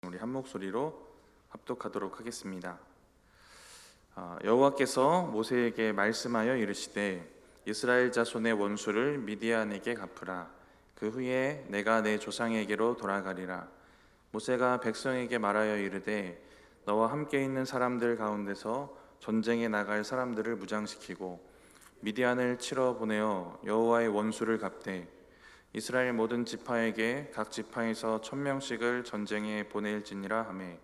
우리 한 목소리로 합독하도록 하겠습니다. 여호와께서 모세에게 말씀하여 이르시되 이스라엘 자손의 원수를 미디안에게 갚으라. 그 후에 내가 내 조상에게로 돌아가리라. 모세가 백성에게 말하여 이르되 너와 함께 있는 사람들 가운데서 전쟁에 나갈 사람들을 무장시키고 미디안을 치러 보내어 여호와의 원수를 갚되 이스라엘 모든 지파에게 각 지파에서 1000명씩을 전쟁에 보낼지니라 하매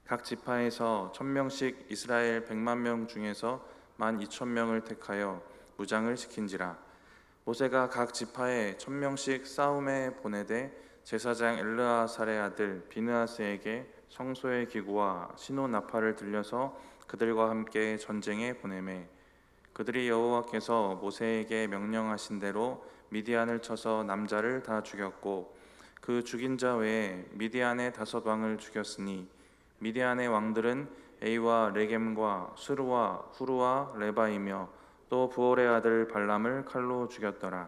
각 지파에서 1000명씩 이스라엘 100만 명 중에서 12,000명을 택하여 무장을 시킨지라. 모세가 각 지파에 1000명씩 싸움에 보내되 제사장 엘르아살의 아들 비느하스에게 성소의 기구와 신호 나팔을 들려서 그들과 함께 전쟁에 보내매 그들이 여호와께서 모세에게 명령하신 대로 미디안을 쳐서 남자를 다 죽였고 그 죽인 자 외에 미디안의 5왕을 죽였으니 미디안의 왕들은 에이와 레겜과 스루와 후루와 레바이며 또 부올의 아들 발람을 칼로 죽였더라.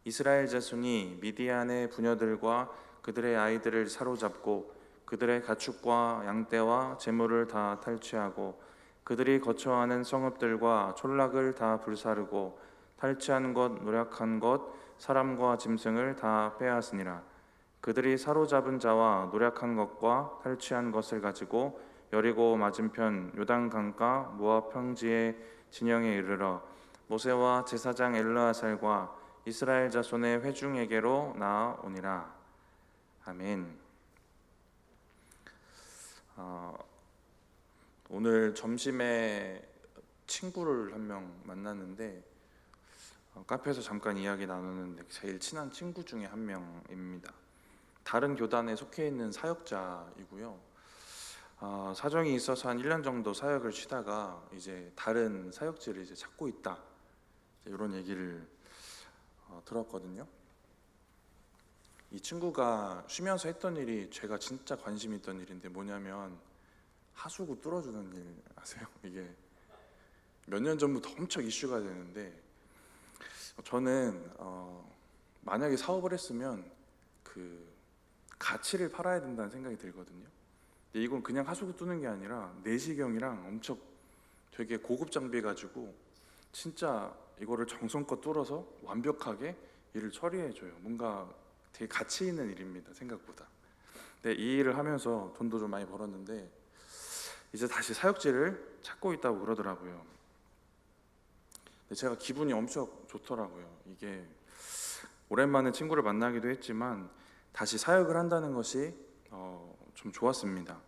이스라엘 자손이 미디안의 부녀들과 그들의 아이들을 사로잡고 그들의 가축과 양떼와 재물을 다 탈취하고 그들이 거처하는 성읍들과 촌락을 다 불사르고 탈취한 것, 노략한 것, 사람과 짐승을 다 빼앗으니라. 그들이 사로잡은 자와 노략한 것과 탈취한 것을 가지고 여리고 맞은편 요단 강가 모압 평지의 진영에 이르러 모세와 제사장 엘르아살과 이스라엘 자손의 회중에게로 나아오니라. 아멘. 오늘 점심에 친구를 한 명 만났는데 카페에서 잠깐 이야기 나누는데 제일 친한 친구 중에 한 명입니다. 다른 교단에 속해 있는 사역자이고요. 사정이 있어서 한 1년 정도 사역을 쉬다가 이제 다른 사역지를 이제 찾고 있다, 이런 얘기를 들었거든요. 이 친구가 쉬면서 했던 일이 제가 진짜 관심 있던 일인데 뭐냐면 하수구 뚫어주는 일 아세요? 이게 몇 년 전부터 엄청 이슈가 되는데 저는 만약에 사업을 했으면 그 가치를 팔아야 된다는 생각이 들거든요. 근데 이건 그냥 하수구 뚫는 게 아니라 내시경이랑 엄청 되게 고급 장비 가지고 진짜 이거를 정성껏 뚫어서 완벽하게 일을 처리해줘요. 뭔가 되게 가치 있는 일입니다, 생각보다. 근데 이 일을 하면서 돈도 좀 많이 벌었는데 이제 다시 사역지를 찾고 있다고 그러더라고요. 근데 제가 기분이 엄청 좋더라고요. 이게 오랜만에 친구를 만나기도 했지만 다시 사역을 한다는 것이 좀 좋았습니다.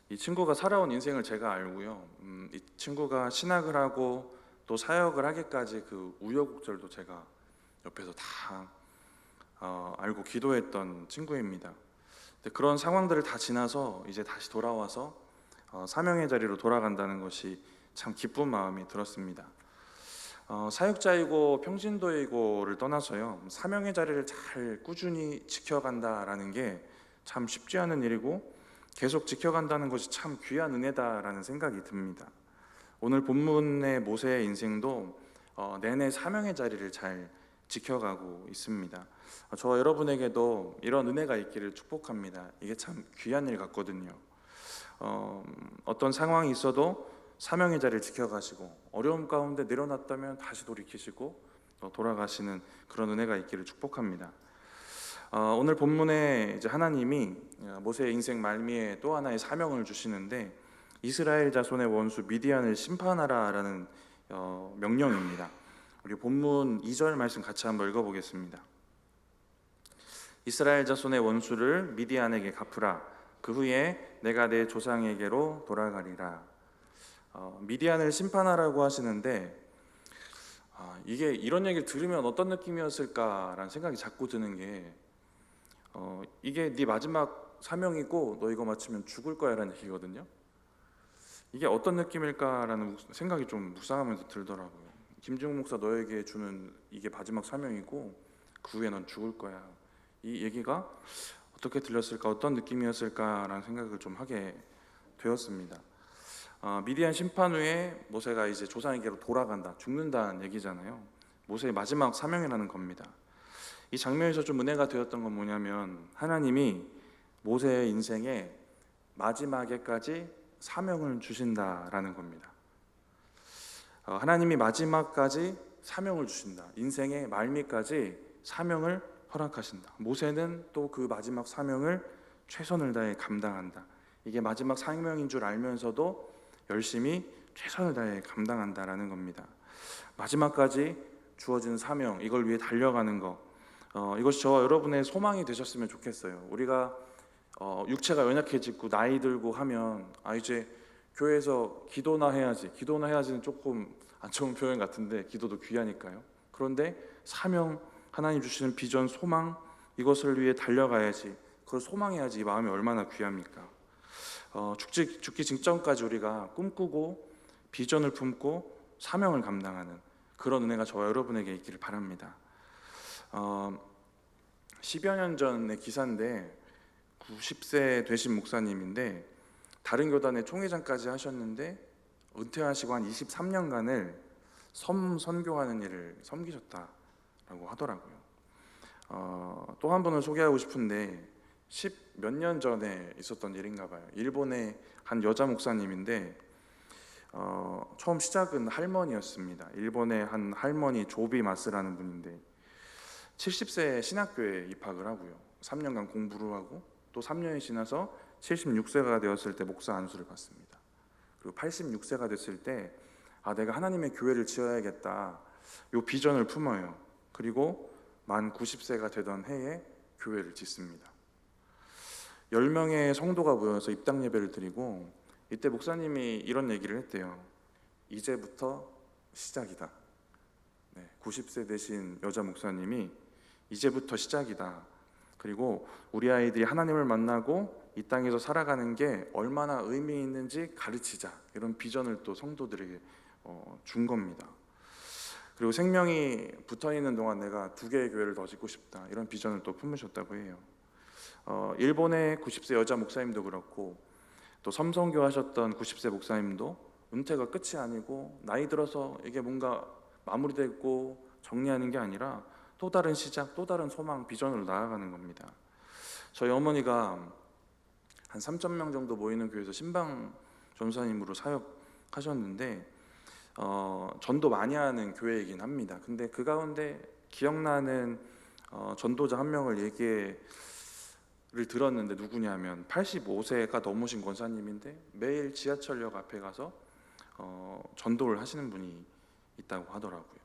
이 친구가 살아온 인생을 제가 알고요. 이 친구가 신학을 하고 또 사역을 하기까지 그 우여곡절도 제가 옆에서 다 알고 기도했던 친구입니다. 근데 그런 상황들을 다 지나서 이제 다시 돌아와서 사명의 자리로 돌아간다는 것이 참 기쁜 마음이 들었습니다. 사역자이고 평신도이고를 떠나서요, 사명의 자리를 잘 꾸준히 지켜간다라는 게 참 쉽지 않은 일이고 계속 지켜간다는 것이 참 귀한 은혜다라는 생각이 듭니다. 오늘 본문의 모세의 인생도 내내 사명의 자리를 잘 지켜가고 있습니다. 저와 여러분에게도 이런 은혜가 있기를 축복합니다. 이게 참 귀한 일 같거든요. 어떤 상황이 있어도 사명의 자리를 지켜가시고 어려움 가운데 내려놨다면 다시 돌이키시고 돌아가시는 그런 은혜가 있기를 축복합니다. 오늘 본문에 이제 하나님이 모세의 인생 말미에 또 하나의 사명을 주시는데 이스라엘 자손의 원수 미디안을 심판하라라는 명령입니다. 우리 본문 2절 말씀 같이 한번 읽어보겠습니다. 이스라엘 자손의 원수를 미디안에게 갚으라. 그 후에 내가 내 조상에게로 돌아가리라. 미디안을 심판하라고 하시는데 이게 이런 얘기를 들으면 어떤 느낌이었을까라는 생각이 자꾸 드는 게 이게 네 마지막 사명이고 너 이거 마치면 죽을 거야 라는 얘기거든요. 이게 어떤 느낌일까라는 생각이 좀 묵상하면서 들더라고요. 김중욱 목사 너에게 주는 이게 마지막 사명이고 그 후에 넌 죽을 거야, 이 얘기가 어떻게 들렸을까, 어떤 느낌이었을까라는 생각을 좀 하게 되었습니다. 미디안 심판 후에 모세가 이제 조상에게로 돌아간다, 죽는다는 얘기잖아요. 모세의 마지막 사명이라는 겁니다. 이 장면에서 좀 은혜가 되었던 건 뭐냐면 하나님이 모세의 인생에 마지막에까지 사명을 주신다라는 겁니다. 하나님이 마지막까지 사명을 주신다. 인생의 말미까지 사명을 허락하신다. 모세는 또 그 마지막 사명을 최선을 다해 감당한다. 이게 마지막 사명인 줄 알면서도 열심히 최선을 다해 감당한다라는 겁니다. 마지막까지 주어진 사명, 이걸 위해 달려가는 것, 이것이 저와 여러분의 소망이 되셨으면 좋겠어요. 우리가 육체가 연약해지고 나이 들고 하면 이제 교회에서 기도나 해야지는 조금 안 좋은 표현 같은데 기도도 귀하니까요. 그런데 사명, 하나님 주시는 비전, 소망, 이것을 위해 달려가야지, 그걸 소망해야지 이 마음이 얼마나 귀합니까? 죽기 직전까지 우리가 꿈꾸고 비전을 품고 사명을 감당하는 그런 은혜가 저와 여러분에게 있기를 바랍니다. 10여 년 전의 기사인데 90세 되신 목사님인데 다른 교단의 총회장까지 하셨는데 은퇴하시고 한 23년간을 섬 선교하는 일을 섬기셨다라고 하더라고요. 또 한 분을 소개하고 싶은데 10 몇 년 전에 있었던 일인가 봐요. 일본의 한 여자 목사님인데 처음 시작은 할머니였습니다. 일본의 한 할머니 조비마스라는 분인데 70세에 신학교에 입학을 하고요. 3년간 공부를 하고 또 3년이 지나서 76세가 되었을 때 목사 안수를 받습니다. 그리고 86세가 됐을 때 내가 하나님의 교회를 지어야겠다, 요 비전을 품어요. 그리고 만 90세가 되던 해에 교회를 짓습니다. 10명의 성도가 모여서 입당 예배를 드리고 이때 목사님이 이런 얘기를 했대요. 이제부터 시작이다. 90세 되신 여자 목사님이 이제부터 시작이다. 그리고 우리 아이들이 하나님을 만나고 이 땅에서 살아가는 게 얼마나 의미 있는지 가르치자, 이런 비전을 또 성도들에게 준 겁니다. 그리고 생명이 붙어있는 동안 내가 2개의 교회를 더 짓고 싶다, 이런 비전을 또 품으셨다고 해요. 일본의 90세 여자 목사님도 그렇고 또 섬성교 하셨던 90세 목사님도 은퇴가 끝이 아니고 나이 들어서 이게 뭔가 마무리되고 정리하는 게 아니라 또 다른 시작, 또 다른 소망, 비전으로 나아가는 겁니다. 저희 어머니가 한 3,000명 정도 모이는 교회에서 신방 전사님으로 사역하셨는데 전도 많이 하는 교회이긴 합니다. 근데 그 가운데 기억나는 전도자 한 명을 얘기를 들었는데 누구냐면 85세가 넘으신 권사님인데 매일 지하철역 앞에 가서 전도를 하시는 분이 있다고 하더라고요.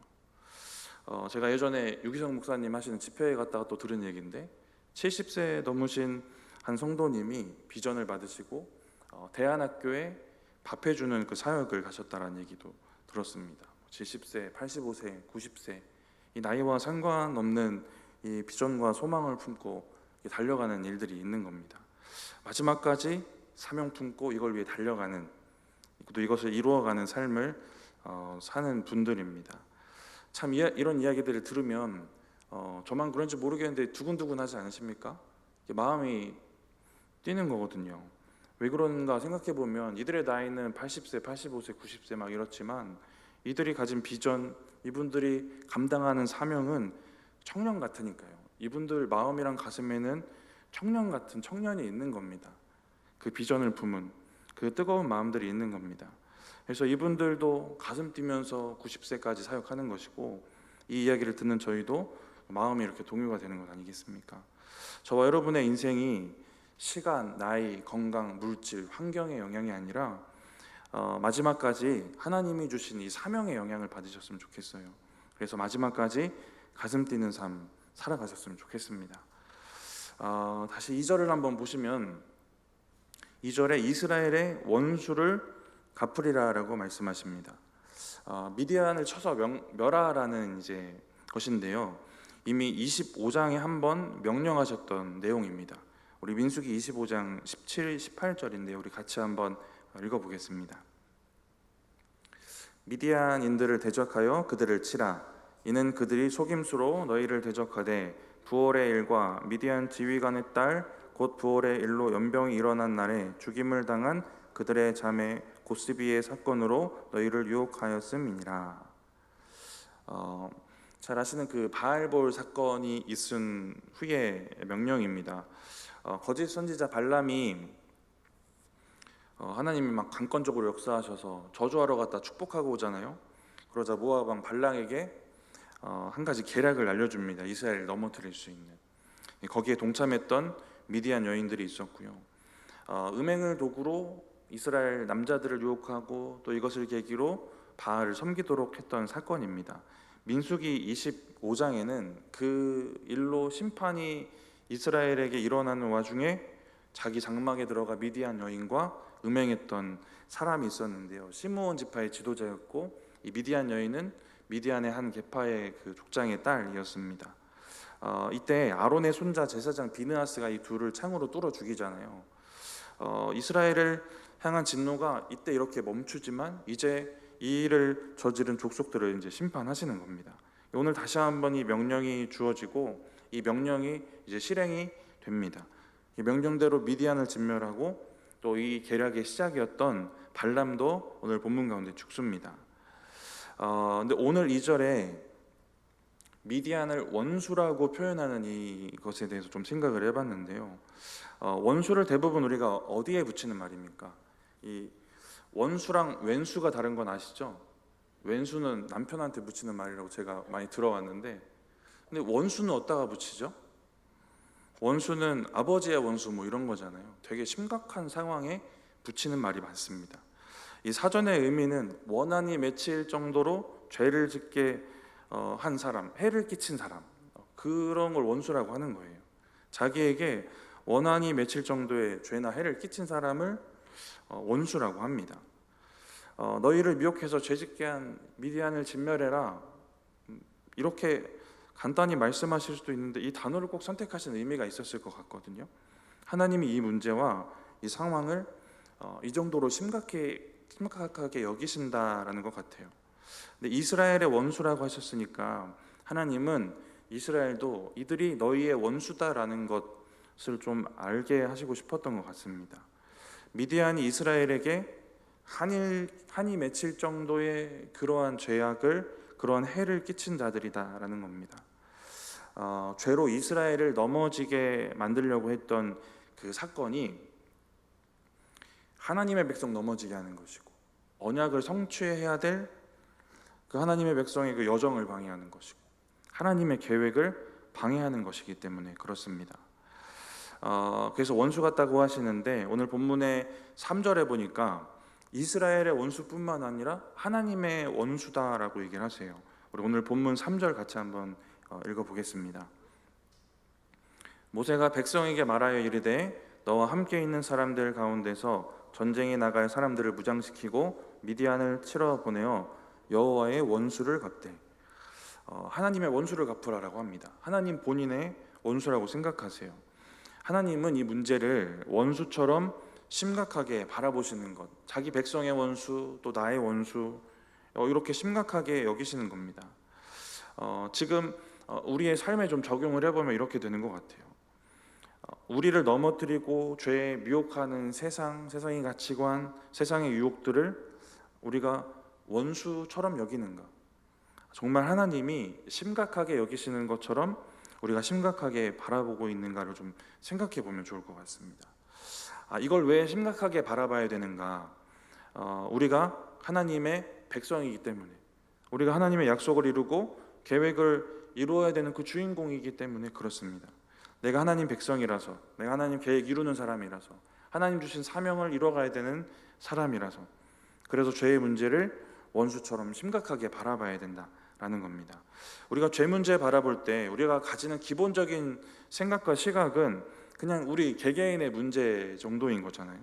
제가 예전에 유기성 목사님 하시는 집회에 갔다가 또 들은 얘기인데 70세 넘으신 한 성도님이 비전을 받으시고 대안학교에 밥 해주는 그 사역을 가셨다라는 얘기도 들었습니다. 70세, 85세, 90세 이 나이와 상관없는 이 비전과 소망을 품고 달려가는 일들이 있는 겁니다. 마지막까지 사명 품고 이걸 위해 달려가는, 또 이것을 이루어가는 삶을 사는 분들입니다. 참 이런 이야기들을 들으면 저만 그런지 모르겠는데 두근두근하지 않으십니까? 마음이 뛰는 거거든요. 왜 그런가 생각해 보면 이들의 나이는 80세, 85세, 90세 막 이렇지만 이들이 가진 비전, 이분들이 감당하는 사명은 청년 같으니까요. 이분들 마음이랑 가슴에는 청년 같은 청년이 있는 겁니다. 그 비전을 품은 그 뜨거운 마음들이 있는 겁니다. 그래서 이분들도 가슴 뛰면서 90세까지 사역하는 것이고 이 이야기를 듣는 저희도 마음이 이렇게 동요가 되는 것 아니겠습니까? 저와 여러분의 인생이 시간, 나이, 건강, 물질, 환경의 영향이 아니라 마지막까지 하나님이 주신 이 사명의 영향을 받으셨으면 좋겠어요. 그래서 마지막까지 가슴 뛰는 삶 살아가셨으면 좋겠습니다. 다시 2절을 한번 보시면 2절에 이스라엘의 원수를 갚으리라라고 말씀하십니다. 미디안을 쳐서 멸하라는 이제 것인데요. 이미 25장에 한번 명령하셨던 내용입니다. 우리 민수기 25장 17, 18절인데요. 우리 같이 한번 읽어보겠습니다. 미디안인들을 대적하여 그들을 치라. 이는 그들이 속임수로 너희를 대적하되 부올의 일과 미디안 지휘관의 딸 곧 부올의 일로 연병이 일어난 날에 죽임을 당한 그들의 자매 고스비의 사건으로 너희를 유혹하였음이니라. 잘 아시는 그 바알볼 사건이 있은 후의 명령입니다. 거짓 선지자 발람이 하나님이 막 강권적으로 역사하셔서 저주하러 갔다 축복하고 오잖아요. 그러자 모압 왕 발락에게 한 가지 계략을 알려줍니다. 이스라엘을 넘어뜨릴 수 있는. 거기에 동참했던 미디안 여인들이 있었고요. 음행을 도구로 이스라엘 남자들을 유혹하고 또 이것을 계기로 바알을 섬기도록 했던 사건입니다. 민수기 25장에는 그 일로 심판이 이스라엘에게 일어나는 와중에 자기 장막에 들어가 미디안 여인과 음행했던 사람이 있었는데요. 시므온 지파의 지도자였고 이 미디안 여인은 미디안의 한 계파의 그 족장의 딸이었습니다. 이때 아론의 손자 제사장 비느하스가 이 둘을 창으로 뚫어 죽이잖아요. 이스라엘을 향한 진노가 이때 이렇게 멈추지만 이제 이 일을 저지른 족속들을 이제 심판하시는 겁니다. 오늘 다시 한번 이 명령이 주어지고 이 명령이 이제 실행이 됩니다. 이 명령대로 미디안을 진멸하고 또 이 계략의 시작이었던 발람도 오늘 본문 가운데 죽습니다. 근데 오늘 2절에 미디안을 원수라고 표현하는 이것에 대해서 좀 생각을 해봤는데요. 원수를 대부분 우리가 어디에 붙이는 말입니까? 이 원수랑 왼수가 다른 건 아시죠? 왼수는 남편한테 붙이는 말이라고 제가 많이 들어왔는데, 근데 원수는 어디다가 붙이죠? 원수는 아버지의 원수 뭐 이런 거잖아요. 되게 심각한 상황에 붙이는 말이 많습니다. 이 사전의 의미는 원한이 맺힐 정도로 죄를 짓게 한 사람, 해를 끼친 사람, 그런 걸 원수라고 하는 거예요. 자기에게 원한이 맺힐 정도의 죄나 해를 끼친 사람을 원수라고 합니다. 너희를 미혹해서 죄짓게 한 미디안을 진멸해라, 이렇게 간단히 말씀하실 수도 있는데 이 단어를 꼭 선택하신 의미가 있었을 것 같거든요. 하나님이 이 문제와 이 상황을 이 정도로 심각하게 여기신다라는 것 같아요. 근데 이스라엘의 원수라고 하셨으니까 하나님은 이스라엘도 이들이 너희의 원수다라는 것을 좀 알게 하시고 싶었던 것 같습니다. 미디안이 이스라엘에게 한이 맺힐 정도의 그러한 죄악을, 그러한 해를 끼친 자들이다라는 겁니다. 죄로 이스라엘을 넘어지게 만들려고 했던 그 사건이 하나님의 백성 넘어지게 하는 것이고, 언약을 성취해야 될 그 하나님의 백성의 그 여정을 방해하는 것이고, 하나님의 계획을 방해하는 것이기 때문에 그렇습니다. 그래서 원수 같다고 하시는데 오늘 본문의 3절에 보니까 이스라엘의 원수뿐만 아니라 하나님의 원수다라고 얘기를 하세요. 우리 오늘 본문 3절 같이 한번 읽어보겠습니다. 모세가 백성에게 말하여 이르되 너와 함께 있는 사람들 가운데서 전쟁에 나갈 사람들을 무장시키고 미디안을 치러 보내어 여호와의 원수를 갚되, 하나님의 원수를 갚으라라고 합니다. 하나님 본인의 원수라고 생각하세요. 하나님은 이 문제를 원수처럼 심각하게 바라보시는 것, 자기 백성의 원수, 또 나의 원수, 이렇게 심각하게 여기시는 겁니다. 지금 우리의 삶에 좀 적용을 해보면 이렇게 되는 것 같아요. 우리를 넘어뜨리고 죄에 미혹하는 세상의 가치관, 세상의 유혹들을 우리가 원수처럼 여기는가? 정말 하나님이 심각하게 여기시는 것처럼 우리가 심각하게 바라보고 있는가를 좀 생각해 보면 좋을 것 같습니다. 이걸 왜 심각하게 바라봐야 되는가? 우리가 하나님의 백성이기 때문에, 우리가 하나님의 약속을 이루고 계획을 이루어야 되는 그 주인공이기 때문에 그렇습니다. 내가 하나님 백성이라서, 내가 하나님 계획 이루는 사람이라서, 하나님 주신 사명을 이뤄가야 되는 사람이라서, 그래서 죄의 문제를 원수처럼 심각하게 바라봐야 된다라는 겁니다. 우리가 죄 문제 바라볼 때 우리가 가지는 기본적인 생각과 시각은 그냥 우리 개개인의 문제 정도인 거잖아요.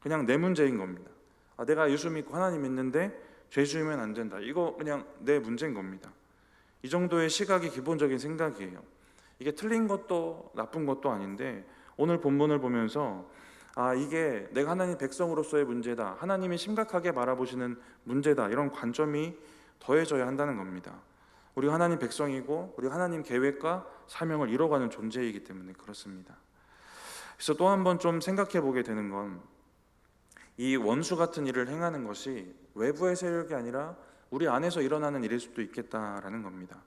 그냥 내 문제인 겁니다. 내가 예수 믿고 하나님 믿는데 죄 지으면 안 된다, 이거 그냥 내 문제인 겁니다. 이 정도의 시각이 기본적인 생각이에요. 이게 틀린 것도 나쁜 것도 아닌데 오늘 본문을 보면서 이게 내가 하나님 백성으로서의 문제다, 하나님이 심각하게 바라보시는 문제다, 이런 관점이 더해져야 한다는 겁니다. 우리가 하나님 백성이고 우리가 하나님 계획과 사명을 이뤄가는 존재이기 때문에 그렇습니다. 그래서 또 한 번 좀 생각해 보게 되는 건, 이 원수 같은 일을 행하는 것이 외부의 세력이 아니라 우리 안에서 일어나는 일일 수도 있겠다라는 겁니다.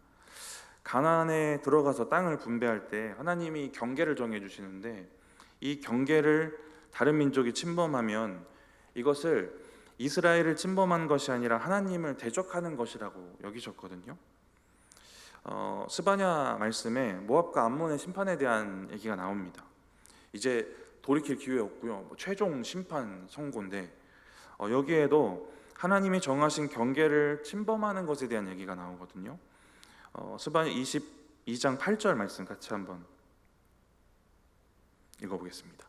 가나안에 들어가서 땅을 분배할 때 하나님이 경계를 정해 주시는데, 이 경계를 다른 민족이 침범하면 이것을 이스라엘을 침범한 것이 아니라 하나님을 대적하는 것이라고 여기셨거든요. 스바냐 말씀에 모압과 암몬의 심판에 대한 얘기가 나옵니다. 이제 돌이킬 기회 없고요. 최종 심판 선고인데 여기에도 하나님이 정하신 경계를 침범하는 것에 대한 얘기가 나오거든요. 스바냐 22장 8절 말씀 같이 한번 읽어보겠습니다.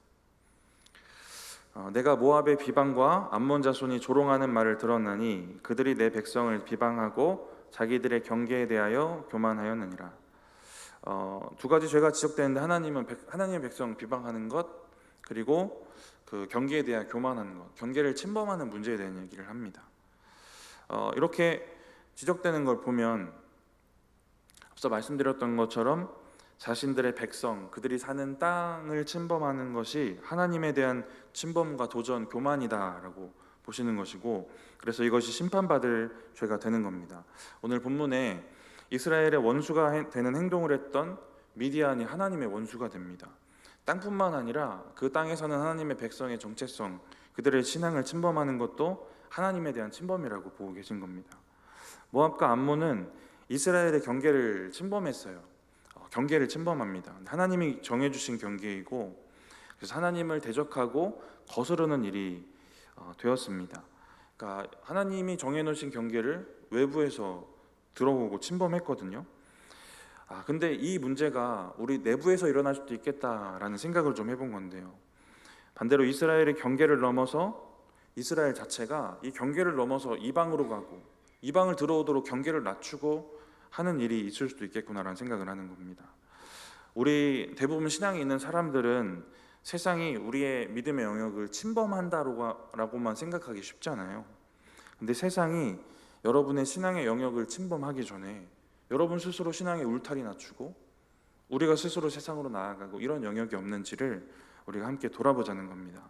내가 모압의 비방과 암몬 자손이 조롱하는 말을 들었나니 그들이 내 백성을 비방하고 자기들의 경계에 대하여 교만하였느니라. 두 가지 죄가 지적되는데 하나님의 백성 비방하는 것, 그리고 그 경계에 대한 교만하는 것, 경계를 침범하는 문제에 대한 얘기를 합니다. 이렇게 지적되는 걸 보면 앞서 말씀드렸던 것처럼 자신들의 백성, 그들이 사는 땅을 침범하는 것이 하나님에 대한 침범과 도전, 교만이다라고 보시는 것이고, 그래서 이것이 심판받을 죄가 되는 겁니다. 오늘 본문에 이스라엘의 원수가 되는 행동을 했던 미디안이 하나님의 원수가 됩니다. 땅뿐만 아니라 그 땅에 사는 하나님의 백성의 정체성, 그들의 신앙을 침범하는 것도 하나님에 대한 침범이라고 보고 계신 겁니다. 모압과 암몬은 이스라엘의 경계를 침범했어요. 경계를 침범합니다. 하나님이 정해주신 경계이고, 그래서 하나님을 대적하고 거스르는 일이 되었습니다. 그러니까 하나님이 정해놓으신 경계를 외부에서 들어오고 침범했거든요. 근데 이 문제가 우리 내부에서 일어날 수도 있겠다라는 생각을 좀 해본 건데요. 반대로 이스라엘의 경계를 넘어서 이스라엘 자체가 이 경계를 넘어서 이방으로 가고 이방을 들어오도록 경계를 낮추고 하는 일이 있을 수도 있겠구나라는 생각을 하는 겁니다. 우리 대부분 신앙이 있는 사람들은 세상이 우리의 믿음의 영역을 침범한다라고만 생각하기 쉽잖아요. 근데 세상이 여러분의 신앙의 영역을 침범하기 전에 여러분 스스로 신앙의 울타리 낮추고 우리가 스스로 세상으로 나아가고 이런 영역이 없는지를 우리가 함께 돌아보자는 겁니다.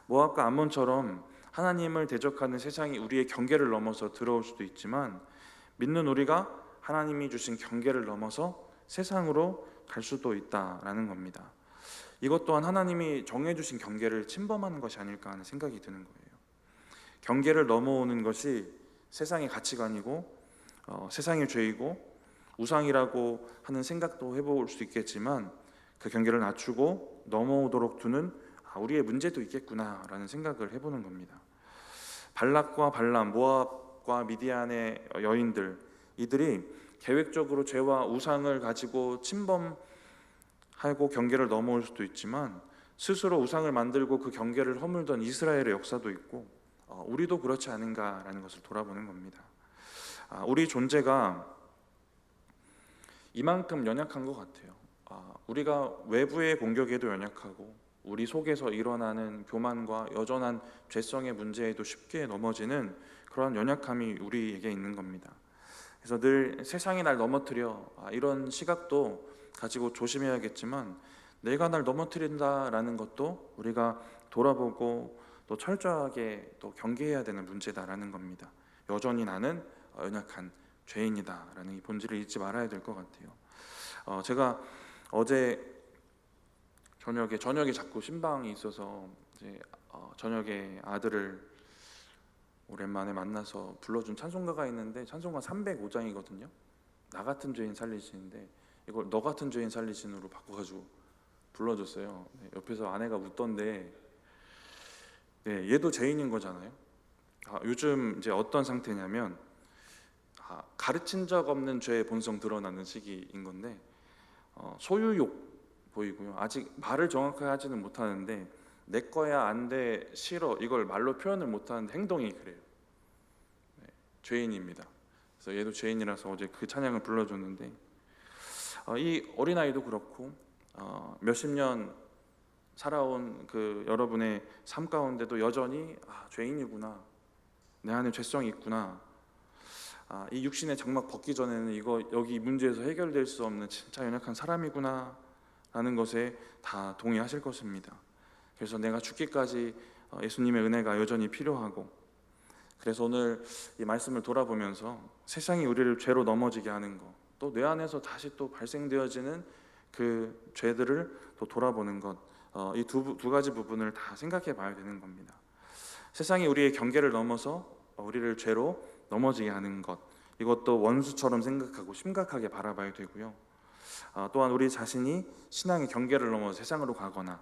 모압과 암몬처럼 하나님을 대적하는 세상이 우리의 경계를 넘어서 들어올 수도 있지만, 믿는 우리가 하나님이 주신 경계를 넘어서 세상으로 갈 수도 있다라는 겁니다. 이것 또한 하나님이 정해주신 경계를 침범하는 것이 아닐까 하는 생각이 드는 거예요. 경계를 넘어오는 것이 세상의 가치관이고 세상의 죄이고 우상이라고 하는 생각도 해볼 수 있겠지만, 그 경계를 낮추고 넘어오도록 두는 우리의 문제도 있겠구나라는 생각을 해보는 겁니다. 발락과 발람, 모압과 미디안의 여인들, 이들이 계획적으로 죄와 우상을 가지고 침범하고 경계를 넘어올 수도 있지만, 스스로 우상을 만들고 그 경계를 허물던 이스라엘의 역사도 있고 우리도 그렇지 않은가라는 것을 돌아보는 겁니다. 우리 존재가 이만큼 연약한 것 같아요. 우리가 외부의 공격에도 연약하고 우리 속에서 일어나는 교만과 여전한 죄성의 문제에도 쉽게 넘어지는 그런 연약함이 우리에게 있는 겁니다. 그래서 늘 세상이 날 넘어뜨려, 이런 시각도 가지고 조심해야겠지만, 내가 날 넘어뜨린다라는 것도 우리가 돌아보고 또 철저하게 또 경계해야 되는 문제다라는 겁니다. 여전히 나는 연약한 죄인이다라는 이 본질을 잊지 말아야 될 것 같아요. 제가 어제 저녁에 자꾸 신방이 있어서 이제 저녁에 아들을 오랜만에 만나서 불러준 찬송가가 있는데, 찬송가 305장이거든요. 나 같은 죄인 살리시는데 이걸 너 같은 죄인 살리신으로 바꿔가지고 불러줬어요. 옆에서 아내가 웃던데, 얘도 죄인인 거잖아요. 요즘 이제 어떤 상태냐면 가르친 적 없는 죄의 본성 드러나는 시기인 건데, 소유욕 보이고요. 아직 말을 정확하게 하지는 못하는데 내 거야, 안 돼, 싫어, 이걸 말로 표현을 못하는데 행동이 그래요. 죄인입니다. 그래서 얘도 죄인이라서 어제 그 찬양을 불러줬는데, 이 어린아이도 그렇고 몇십 년 살아온 그 여러분의 삶 가운데도 여전히 죄인이구나, 내 안에 죄성이 있구나, 이 육신의 장막 벗기 전에는 여기 문제에서 해결될 수 없는 진짜 연약한 사람이구나 라는 것에 다 동의하실 것입니다. 그래서 내가 죽기까지 예수님의 은혜가 여전히 필요하고, 그래서 오늘 이 말씀을 돌아보면서 세상이 우리를 죄로 넘어지게 하는 것, 또 내 안에서 다시 또 발생되어지는 그 죄들을 또 돌아보는 것, 이 두 가지 부분을 다 생각해 봐야 되는 겁니다. 세상이 우리의 경계를 넘어서 우리를 죄로 넘어지게 하는 것, 이것도 원수처럼 생각하고 심각하게 바라봐야 되고요. 또한 우리 자신이 신앙의 경계를 넘어 세상으로 가거나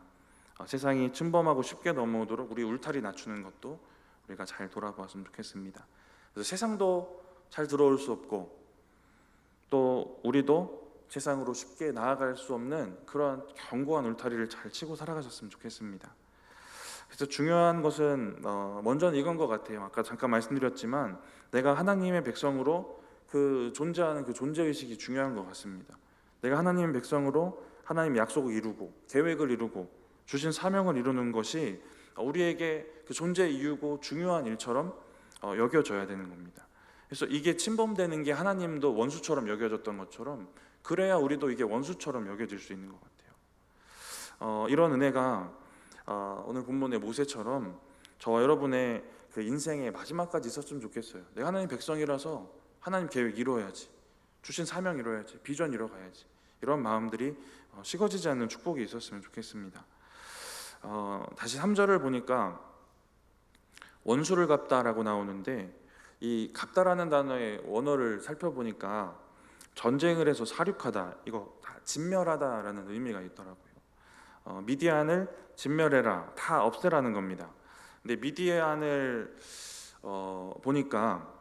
세상이 침범하고 쉽게 넘어오도록 우리 울타리 낮추는 것도 우리가 잘 돌아보았으면 좋겠습니다. 그래서 세상도 잘 들어올 수 없고 또 우리도 세상으로 쉽게 나아갈 수 없는 그런 견고한 울타리를 잘 치고 살아가셨으면 좋겠습니다. 그래서 중요한 것은 먼저는 이건 것 같아요. 아까 잠깐 말씀드렸지만 내가 하나님의 백성으로 존재하는 그 존재의식이 중요한 것 같습니다. 내가 하나님의 백성으로 하나님의 약속을 이루고 계획을 이루고 주신 사명을 이루는 것이 우리에게 그 존재 이유고 중요한 일처럼 여겨져야 되는 겁니다. 그래서 이게 침범되는 게 하나님도 원수처럼 여겨졌던 것처럼 그래야 우리도 이게 원수처럼 여겨질 수 있는 것 같아요. 이런 은혜가 오늘 본문의 모세처럼 저와 여러분의 그 인생의 마지막까지 있었으면 좋겠어요. 내가 하나님 백성이라서 하나님 계획 이루어야지, 주신 사명 이루어야지, 비전 이뤄가야지, 이런 마음들이 식어지지 않는 축복이 있었으면 좋겠습니다. 다시 3절을 보니까 원수를 갚다라고 나오는데 이 갚다라는 단어의 원어를 살펴보니까 전쟁을 해서 사륙하다, 이거 다 진멸하다라는 의미가 있더라고요. 미디안을 진멸해라, 다 없애라는 겁니다. 근데 미디안을 보니까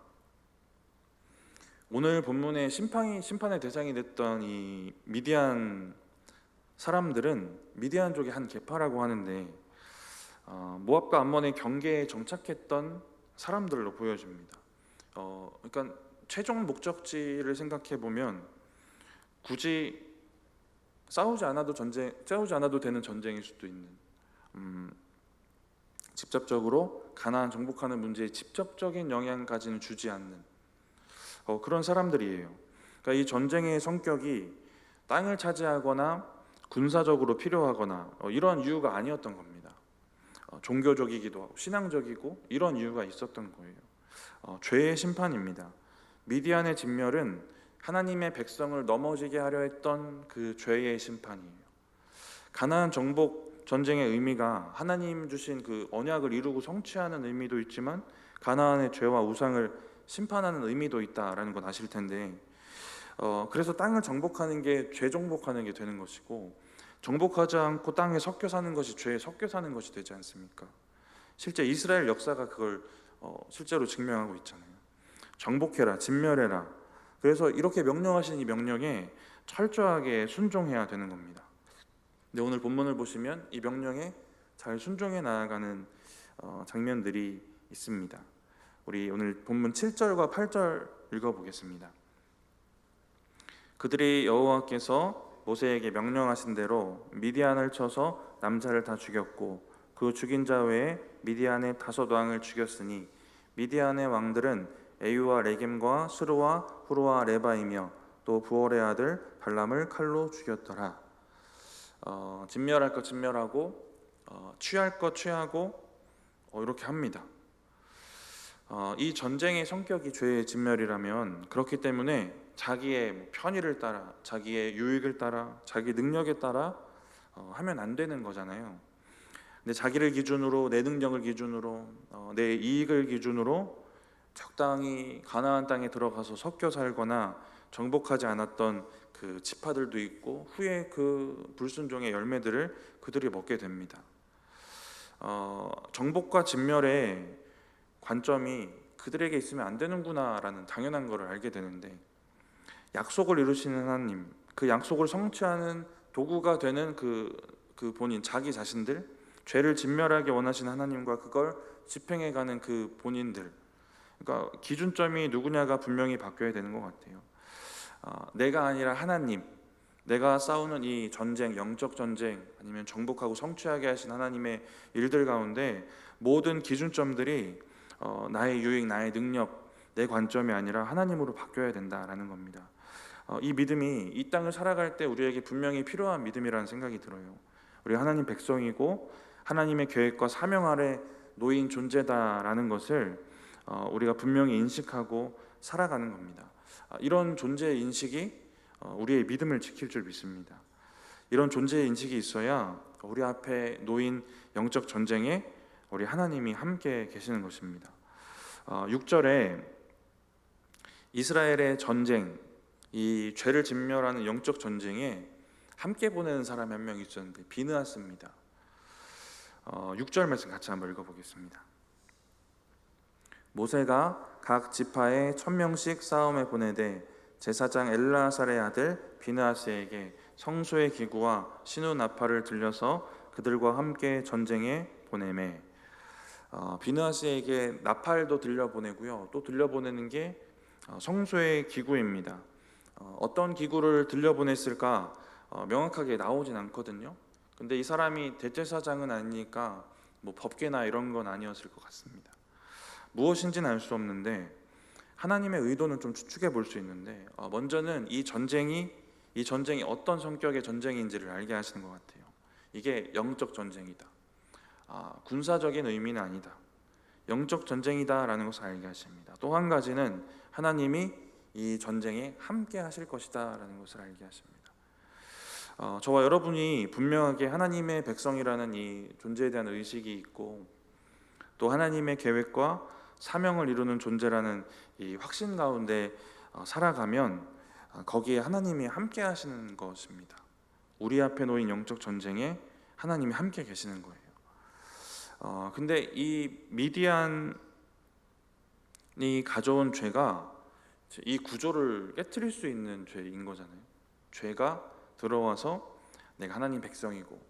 오늘 본문의 심판의 대상이 됐던 이 미디안 사람들은 미디안족의 한 계파라고 하는데 모압과 암몬의 경계에 정착했던 사람들로 보여집니다. 그러니까 최종 목적지를 생각해 보면 굳이 싸우지 않아도 되는 전쟁일 수도 있는, 직접적으로 가나안 정복하는 문제에 직접적인 영향까지는 주지 않는 그런 사람들이에요. 그러니까 이 전쟁의 성격이 땅을 차지하거나 군사적으로 필요하거나 이런 이유가 아니었던 겁니다. 종교적이기도 하고 신앙적이고 이런 이유가 있었던 거예요. 죄의 심판입니다. 미디안의 진멸은 하나님의 백성을 넘어지게 하려 했던 그 죄의 심판이에요. 가나안 정복 전쟁의 의미가 하나님 주신 그 언약을 이루고 성취하는 의미도 있지만 가나안의 죄와 우상을 심판하는 의미도 있다라는 건 아실 텐데, 그래서 땅을 정복하는 게 죄 정복하는 게 되는 것이고, 정복하지 않고 땅에 섞여 사는 것이 죄에 섞여 사는 것이 되지 않습니까? 실제 이스라엘 역사가 그걸 실제로 증명하고 있잖아요. 정복해라, 진멸해라. 그래서 이렇게 명령하신 이 명령에 철저하게 순종해야 되는 겁니다. 근데 오늘 본문을 보시면 이 명령에 잘 순종해 나아가는 장면들이 있습니다. 우리 오늘 본문 7절과 8절 읽어보겠습니다. 그들이 여호와께서 모세에게 명령하신 대로 미디안을 쳐서 남자를 다 죽였고 그 죽인 자 외에 미디안의 5왕을 죽였으니 미디안의 왕들은 에유와 레겜과 스루와 후루와 레바이며 또 부올의 아들 발람을 칼로 죽였더라. 진멸할 것 진멸하고 취할 것 취하고 이렇게 합니다. 이 전쟁의 성격이 죄의 진멸이라면 그렇기 때문에 자기의 편의를 따라, 자기의 유익을 따라, 자기 능력에 따라 하면 안 되는 거잖아요. 근데 자기를 기준으로, 내 능력을 기준으로, 내 이익을 기준으로 적당히 가나안 땅에 들어가서 섞여 살거나 정복하지 않았던 그 지파들도 있고 후에 그 불순종의 열매들을 그들이 먹게 됩니다. 정복과 진멸의 관점이 그들에게 있으면 안 되는구나라는 당연한 것을 알게 되는데, 약속을 이루시는 하나님, 그 약속을 성취하는 도구가 되는 그 본인, 자기 자신들, 죄를 진멸하게 원하시는 하나님과 그걸 집행해가는 그 본인들, 그러니까 기준점이 누구냐가 분명히 바뀌어야 되는 것 같아요. 내가 아니라 하나님, 내가 싸우는 이 전쟁, 영적 전쟁, 아니면 정복하고 성취하게 하신 하나님의 일들 가운데 모든 기준점들이 나의 유익, 나의 능력, 내 관점이 아니라 하나님으로 바뀌어야 된다라는 겁니다. 이 믿음이 이 땅을 살아갈 때 우리에게 분명히 필요한 믿음이라는 생각이 들어요. 우리 하나님 백성이고 하나님의 계획과 사명 아래 놓인 존재다라는 것을 우리가 분명히 인식하고 살아가는 겁니다. 이런 존재의 인식이 우리의 믿음을 지킬 줄 믿습니다. 이런 존재의 인식이 있어야 우리 앞에 놓인 영적 전쟁에 우리 하나님이 함께 계시는 것입니다. 6절에 이스라엘의 전쟁, 이 죄를 진멸하는 영적 전쟁에 함께 보내는 사람이 한 명 있었는데 비느하스입니다. 6절 말씀 같이 한번 읽어보겠습니다. 모세가 각 지파에 1000명씩 싸움에 보내되 제사장 엘르아살의 아들 비느하스에게 성소의 기구와 신우 나팔을 들려서 그들과 함께 전쟁에 보내매. 비느하스에게 나팔도 들려보내고요, 또 들려보내는 게 성소의 기구입니다. 어떤 기구를 들려보냈을까 명확하게 나오진 않거든요. 근데 이 사람이 대제사장은 아니니까 뭐 법궤나 이런 건 아니었을 것 같습니다. 무엇인지는 알 수 없는데 하나님의 의도는 좀 추측해 볼 수 있는데, 먼저는 이 전쟁이 어떤 성격의 전쟁인지를 알게 하시는 것 같아요. 이게 영적 전쟁이다. 군사적인 의미는 아니다. 영적 전쟁이다라는 것을 알게 하십니다. 또 한 가지는 하나님이 이 전쟁에 함께 하실 것이다라는 것을 알게 하십니다. 저와 여러분이 분명하게 하나님의 백성이라는 이 존재에 대한 의식이 있고, 또 하나님의 계획과 사명을 이루는 존재라는 이 확신 가운데 살아가면 거기에 하나님이 함께 하시는 것입니다. 우리 앞에 놓인 영적 전쟁에 하나님이 함께 계시는 거예요. 근데 이 미디안이 가져온 죄가 이 구조를 깨트릴 수 있는 죄인 거잖아요. 죄가 들어와서 내가 하나님 백성이고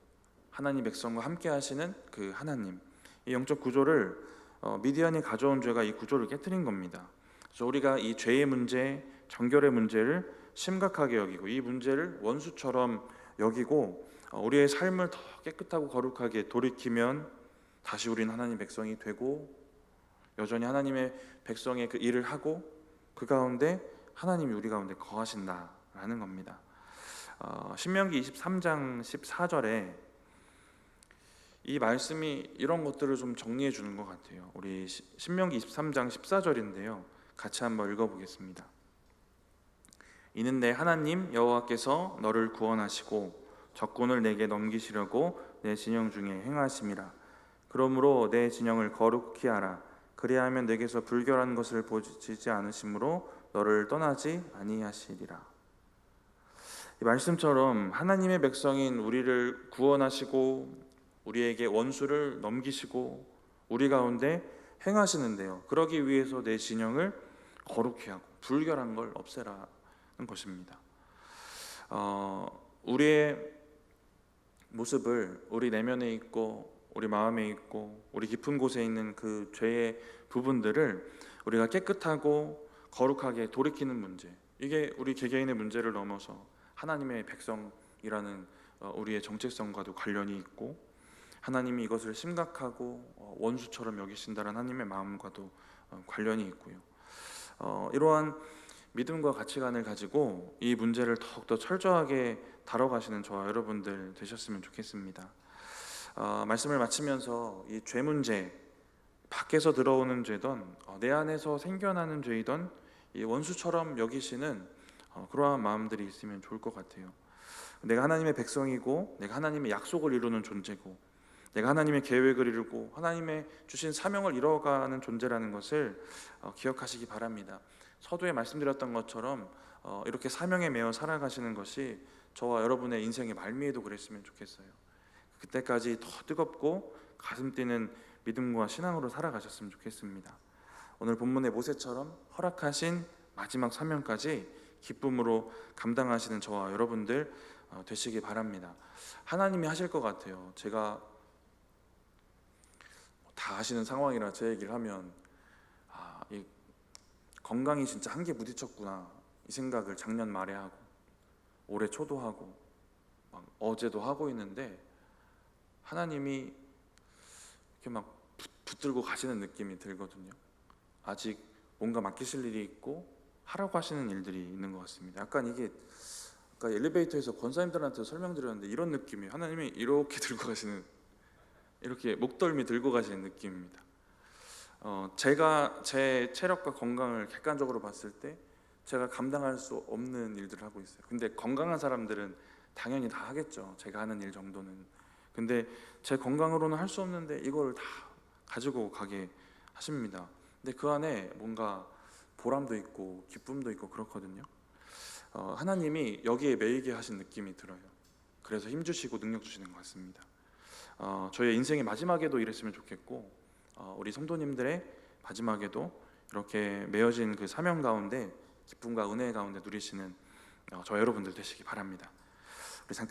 하나님 백성과 함께 하시는 그 하나님, 이 영적 구조를 미디안이 가져온 죄가 이 구조를 깨트린 겁니다. 그래서 우리가 이 죄의 문제, 정결의 문제를 심각하게 여기고 이 문제를 원수처럼 여기고 우리의 삶을 더 깨끗하고 거룩하게 돌이키면 다시 우리는 하나님 백성이 되고 여전히 하나님의 백성의 그 일을 하고 그 가운데 하나님이 우리 가운데 거하신다라는 겁니다. 신명기 23장 14절에 이 말씀이 이런 것들을 좀 정리해 주는 것 같아요. 우리 신명기 23장 14절인데요, 같이 한번 읽어보겠습니다. 이는 내 하나님 여호와께서 너를 구원하시고 적군을 내게 넘기시려고 내 진영 중에 행하심이라. 그러므로 내 진영을 거룩히 하라. 그리하면 내게서 불결한 것을 보지지 않으심으로 너를 떠나지 아니하시리라. 이 말씀처럼 하나님의 백성인 우리를 구원하시고 우리에게 원수를 넘기시고 우리 가운데 행하시는데요, 그러기 위해서 내 진영을 거룩히 하고 불결한 걸 없애라는 것입니다. 우리의 모습을 우리 내면에 있고 우리 마음에 있고 우리 깊은 곳에 있는 그 죄의 부분들을 우리가 깨끗하고 거룩하게 돌이키는 문제, 이게 우리 개개인의 문제를 넘어서 하나님의 백성이라는 우리의 정체성과도 관련이 있고 하나님이 이것을 심각하고 원수처럼 여기신다는 하나님의 마음과도 관련이 있고요. 이러한 믿음과 가치관을 가지고 이 문제를 더욱더 철저하게 다뤄가시는 저와 여러분들 되셨으면 좋겠습니다. 말씀을 마치면서 이 죄 문제, 밖에서 들어오는 죄든 내 안에서 생겨나는 죄이든 이 원수처럼 여기시는 그러한 마음들이 있으면 좋을 것 같아요. 내가 하나님의 백성이고 내가 하나님의 약속을 이루는 존재고 내가 하나님의 계획을 이루고 하나님의 주신 사명을 이뤄가는 존재라는 것을 기억하시기 바랍니다. 서두에 말씀드렸던 것처럼 이렇게 사명에 매여 살아가시는 것이 저와 여러분의 인생의 말미에도 그랬으면 좋겠어요. 그때까지 더 뜨겁고 가슴 뛰는 믿음과 신앙으로 살아가셨으면 좋겠습니다. 오늘 본문의 모세처럼 허락하신 마지막 사명까지 기쁨으로 감당하시는 저와 여러분들 되시기 바랍니다. 하나님이 하실 것 같아요. 제가 다 아시는 상황이라 제 얘기를 하면 이 건강이 진짜 한계 부딪혔구나 이 생각을 작년 말에 하고 올해 초도 하고 막 어제도 하고 있는데 하나님이 이렇게 막 붙들고 가시는 느낌이 들거든요. 아직 뭔가 맡기실 일이 있고 하라고 하시는 일들이 있는 것 같습니다. 약간 이게 아까 엘리베이터에서 권사님들한테 설명드렸는데 이런 느낌이에요. 하나님이 이렇게 들고 가시는, 이렇게 목덜미 들고 가시는 느낌입니다. 제가 제 체력과 건강을 객관적으로 봤을 때 제가 감당할 수 없는 일들을 하고 있어요. 근데 건강한 사람들은 당연히 다 하겠죠. 제가 하는 일 정도는. 근데 제 건강으로는 할 수 없는데 이걸 다 가지고 가게 하십니다. 근데 그 안에 뭔가 보람도 있고 기쁨도 있고 그렇거든요. 하나님이 여기에 매이게 하신 느낌이 들어요. 그래서 힘 주시고 능력 주시는 것 같습니다. 저의 인생의 마지막에도 이랬으면 좋겠고, 우리 성도님들의 마지막에도 이렇게 매어진 그 사명 가운데 기쁨과 은혜 가운데 누리시는 저 여러분들 되시기 바랍니다.